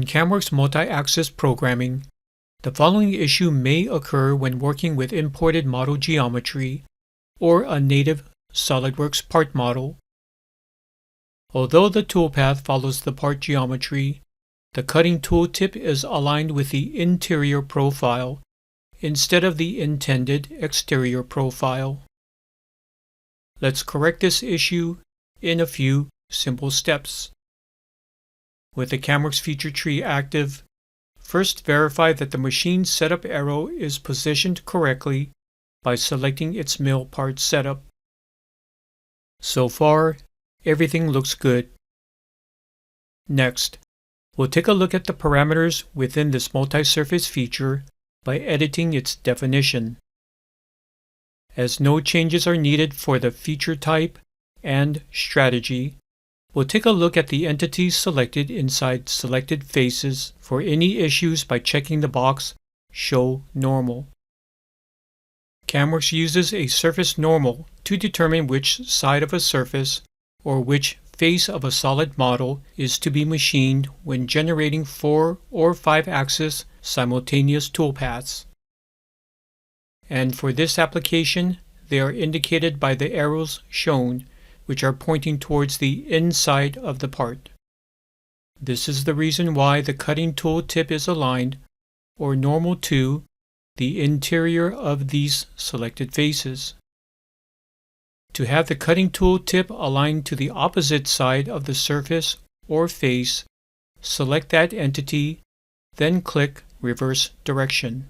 In CAMWorks multi-axis programming, the following issue may occur when working with imported model geometry or a native SOLIDWORKS part model. Although the toolpath follows the part geometry, the cutting tooltip is aligned with the interior profile instead of the intended exterior profile. Let's correct this issue in a few simple steps. With the CAMWorks feature tree active, first verify that the machine setup arrow is positioned correctly by selecting its mill part setup. So far, everything looks good. Next, we'll take a look at the parameters within this multi-surface feature by editing its definition. As no changes are needed for the feature type and strategy, we'll take a look at the entities selected inside Selected Faces for any issues by checking the box Show Normal. CAMWorks uses a surface normal to determine which side of a surface or which face of a solid model is to be machined when generating 4 or 5-axis simultaneous toolpaths. And for this application, they are indicated by the arrows shown, which are pointing towards the inside of the part. This is the reason why the cutting tool tip is aligned, or normal to, the interior of these selected faces. To have the cutting tool tip aligned to the opposite side of the surface or face, select that entity, then click Reverse Direction.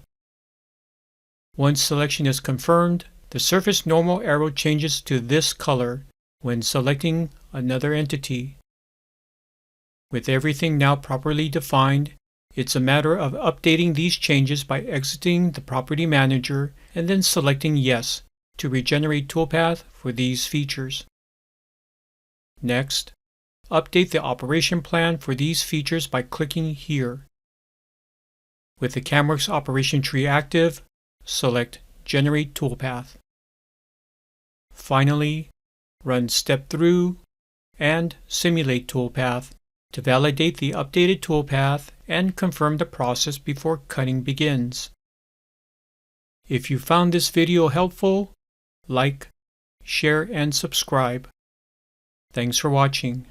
Once selection is confirmed, the surface normal arrow changes to this color when selecting another entity. With everything now properly defined, it's a matter of updating these changes by exiting the Property Manager and then selecting Yes to regenerate toolpath for these features. Next, update the operation plan for these features by clicking here. With the CAMWorks operation tree active, select Generate Toolpath. Finally, run Step Through and Simulate Toolpath to validate the updated toolpath and confirm the process before cutting begins. If you found this video helpful, like, share, and subscribe. Thanks for watching.